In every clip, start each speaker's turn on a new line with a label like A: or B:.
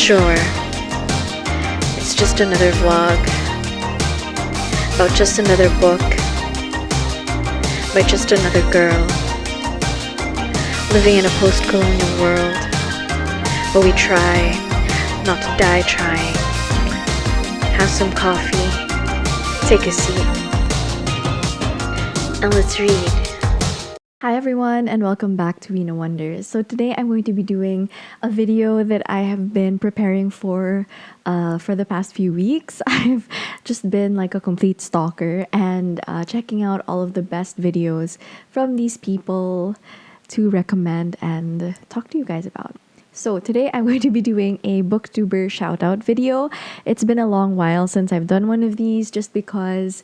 A: Sure, it's just another vlog about just another book by just another girl living in a post-colonial world where we try not to die trying. Have some coffee, take a seat, and let's read.
B: Hi everyone, and welcome back to Rena Wonders. So today I'm going to be doing a video that I have been preparing for the past few weeks. I've just been like a complete stalker and checking out all of the best videos from these people to recommend and talk to you guys about. So today I'm going to be doing a Booktuber shoutout video. It's been a long while since I've done one of these just because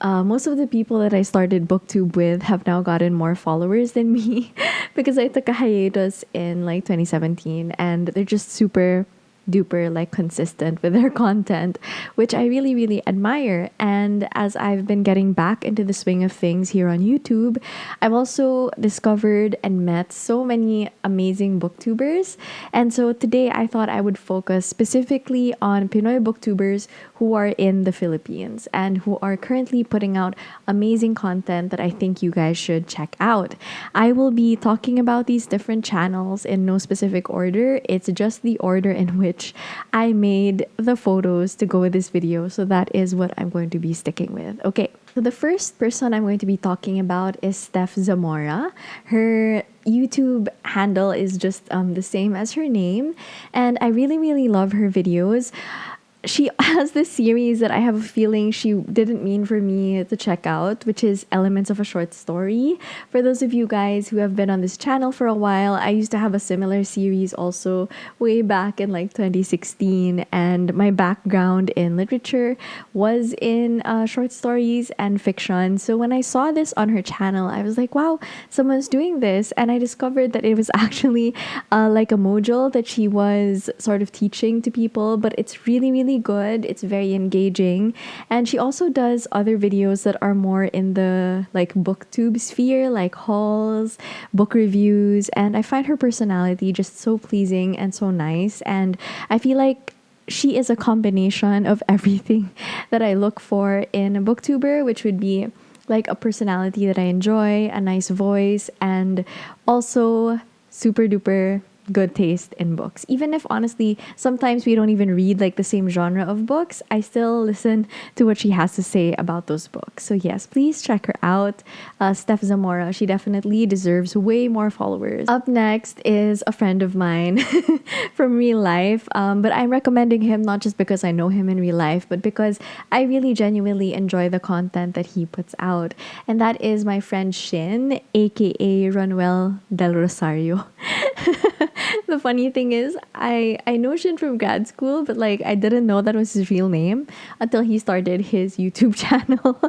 B: most of the people that I started Booktube with have now gotten more followers than me because I took a hiatus in like 2017 and they're just super duper like consistent with their content, which I really really admire. And as I've been getting back into the swing of things here on YouTube, I've also discovered and met so many amazing booktubers. And so today I thought I would focus specifically on Pinoy booktubers who are in the Philippines and who are currently putting out amazing content that I think you guys should check out. I will be talking about these different channels in no specific order. It's just the order in which I made the photos to go with this video. So that is what I'm going to be sticking with. Okay, so the first person I'm going to be talking about is Steph Zamora. Her YouTube handle is just the same as her name, and I really really love her videos. She has this series that I have a feeling she didn't mean for me to check out, which is Elements of a Short Story. For those of you guys who have been on this channel for a while, I used to have a similar series also way back in like 2016, and my background in literature was in short stories and fiction. So when I saw this on her channel, I was like, wow, someone's doing this, and I discovered that it was actually like a module that she was sort of teaching to people, but it's really really good. It's very engaging, and she also does other videos that are more in the like booktube sphere, like hauls, book reviews, and I find her personality just so pleasing and so nice, and I feel like she is a combination of everything that I look for in a booktuber, which would be like a personality that I enjoy, a nice voice, and also super duper good taste in books. Even if honestly sometimes we don't even read like the same genre of books, I still listen to what she has to say about those books. So yes, please check her out. Steph Zamora, she definitely deserves way more followers. Up next is a friend of mine from real life, but I'm recommending him not just because I know him in real life, but because I really genuinely enjoy the content that he puts out, and that is my friend Shin, aka Ronuel del Rosario. The funny thing is, I know Shin from grad school, but like I didn't know that was his real name until he started his YouTube channel.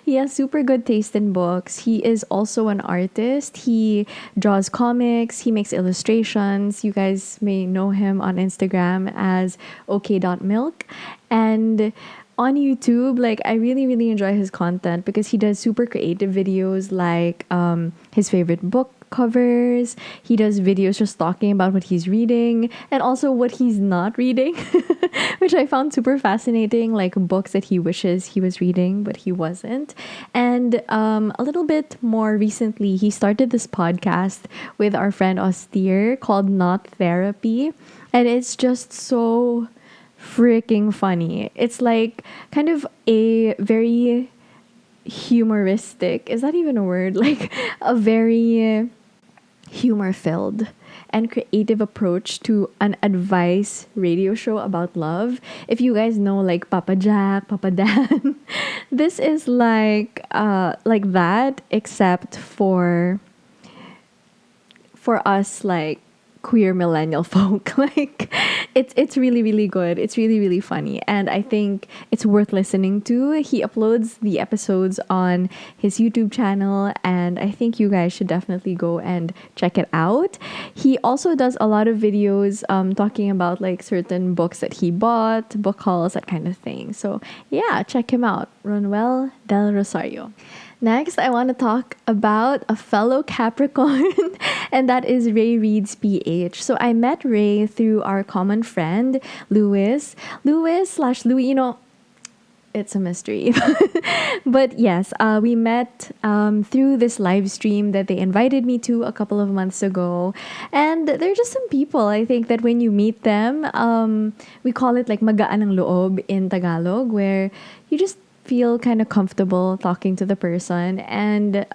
B: He has super good taste in books. He is also an artist. He draws comics. He makes illustrations. You guys may know him on Instagram as ok.milk. And on YouTube, like I really really enjoy his content because he does super creative videos like his favorite book covers. He does videos just talking about what he's reading and also what he's not reading, which I found super fascinating, like books that he wishes he was reading but he wasn't. And a little bit more recently, he started this podcast with our friend Austere called Not Therapy, and it's just so freaking funny. It's like kind of a very humoristic, is that even a word? Like a very humor filled and creative approach to an advice radio show about love. If you guys know like Papa Jack, Papa Dan, this is like that, except for us like queer millennial folk. Like it's really really good. It's really really funny, and I think it's worth listening to. He uploads the episodes on his YouTube channel, and I think you guys should definitely go and check it out. He also does a lot of videos talking about like certain books that he bought, book hauls, that kind of thing. So yeah, check him out, Ronuel del Rosario. Next, I want to talk about a fellow Capricorn, and that is Ray Reads PH. So I met Ray through our common friend, Louis. Louis/Louis, it's a mystery. But yes, we met through this live stream that they invited me to a couple of months ago. And they're just some people, I think, that when you meet them, we call it like magaan ang loob in Tagalog, where you just feel kind of comfortable talking to the person. And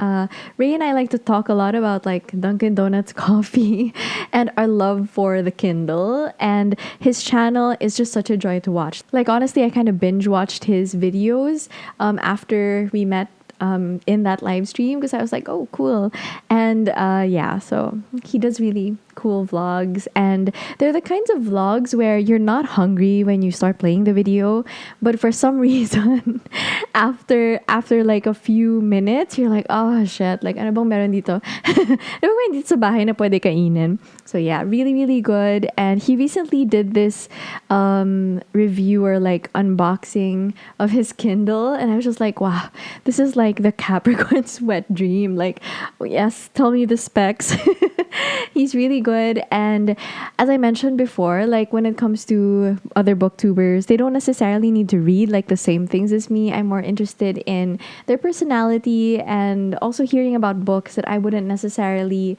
B: Ray and I like to talk a lot about like Dunkin' Donuts coffee and our love for the Kindle. And his channel is just such a joy to watch. Like honestly, I kind of binge watched his videos after we met in that live stream because I was like, oh, cool. And yeah, so he does really cool vlogs, and they're the kinds of vlogs where you're not hungry when you start playing the video, but for some reason after like a few minutes you're like, oh shit, like ano bang meron dito? Ano bang meron dito sa bahay na pwede kainin? So yeah, really really good. And he recently did this review or like unboxing of his Kindle, and I was just like, wow, this is like the Capricorn's wet dream. Like, oh, yes, tell me the specs. He's really good. And as I mentioned before, like when it comes to other booktubers, they don't necessarily need to read like the same things as me. I'm more interested in their personality and also hearing about books that I wouldn't necessarily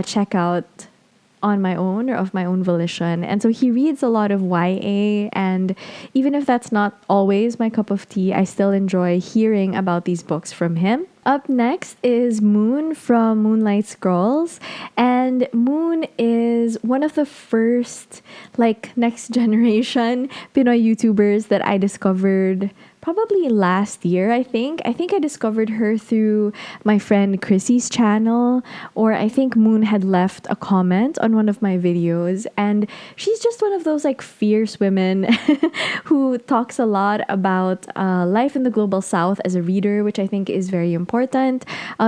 B: check out on my own or of my own volition. And so he reads a lot of YA, and even if that's not always my cup of tea, I still enjoy hearing about these books from him. Up next is Moon from Moonlightscrawls, and Moon is one of the first like next generation Pinoy YouTubers that I discovered probably last year. I think I discovered her through my friend Chrissy's channel, or I think Moon had left a comment on one of my videos, and she's just one of those like fierce women who talks a lot about life in the global south as a reader, which I think is very important.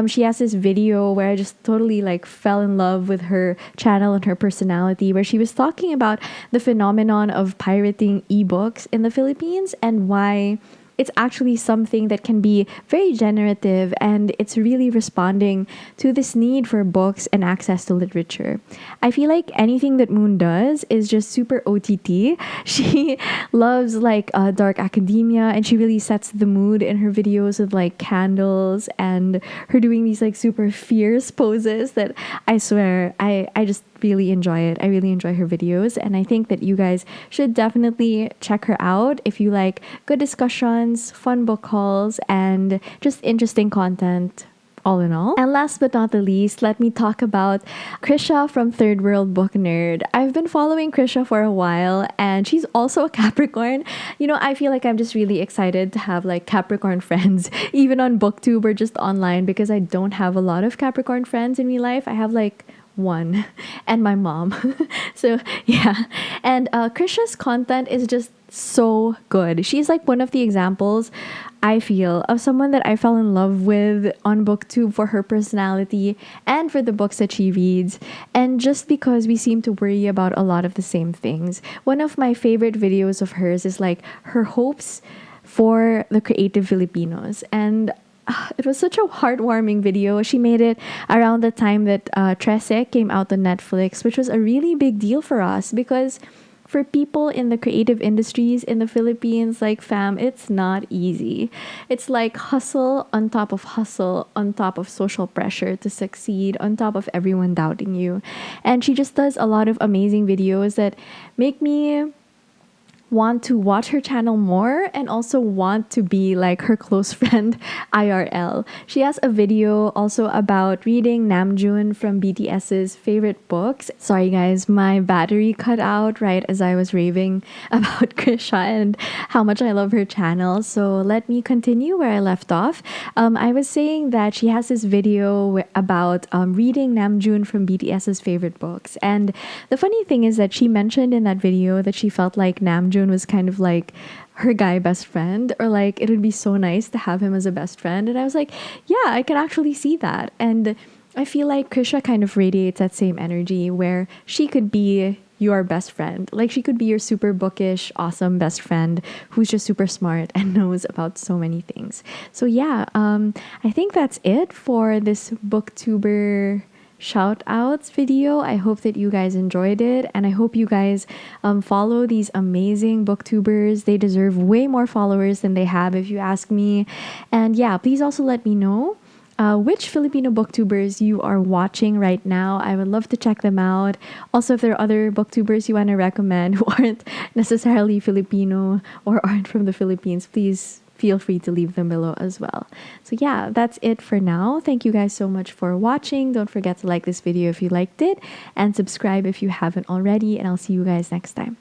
B: She has this video where I just totally like fell in love with her channel and her personality, where she was talking about the phenomenon of pirating ebooks in the Philippines and why it's actually something that can be very generative, and it's really responding to this need for books and access to literature. I feel like anything that Moon does is just super OTT. She loves like dark academia, and she really sets the mood in her videos with like candles and her doing these like super fierce poses that I swear I just really enjoy it. I really enjoy her videos, and I think that you guys should definitely check her out if you like good discussions, fun book hauls, and just interesting content all in all. And last but not the least, let me talk about Krisha from thirdworld Booknerd. I've been following Krisha for a while, and she's also a Capricorn. I feel like I'm just really excited to have like Capricorn friends, even on Booktube or just online, because I don't have a lot of Capricorn friends in my life. I have like one and my mom. So yeah, and Krisha's content is just so good. She's like one of the examples, I feel, of someone that I fell in love with on Booktube for her personality and for the books that she reads, and just because we seem to worry about a lot of the same things. One of my favorite videos of hers is like her hopes for the creative Filipinos, and it was such a heartwarming video. She made it around the time that Trece came out on Netflix, which was a really big deal for us, because for people in the creative industries in the Philippines, like fam, it's not easy. It's like hustle on top of hustle, on top of social pressure to succeed, on top of everyone doubting you. And she just does a lot of amazing videos that make me want to watch her channel more and also want to be like her close friend IRL. She has a video also about reading Namjoon from BTS's favorite books. Sorry guys, my battery cut out right as I was raving about Krisha and how much I love her channel. So let me continue where I left off. I was saying that she has this video about reading Namjoon from BTS's favorite books. And the funny thing is that she mentioned in that video that she felt like Namjoon was kind of like her guy best friend, or like it would be so nice to have him as a best friend. And I was like, yeah, I can actually see that. And I feel like Krisha kind of radiates that same energy where she could be your best friend. Like she could be your super bookish, awesome best friend who's just super smart and knows about so many things. So yeah, I think that's it for this Booktuber shout outs video. I hope that you guys enjoyed it, and I hope you guys follow these amazing booktubers. They deserve way more followers than they have, if you ask me. And yeah, please also let me know which Filipino booktubers you are watching right now. I would love to check them out. Also, if there are other booktubers you want to recommend who aren't necessarily Filipino or aren't from the Philippines, please feel free to leave them below as well. So yeah, that's it for now. Thank you guys so much for watching. Don't forget to like this video if you liked it, and subscribe if you haven't already, and I'll see you guys next time.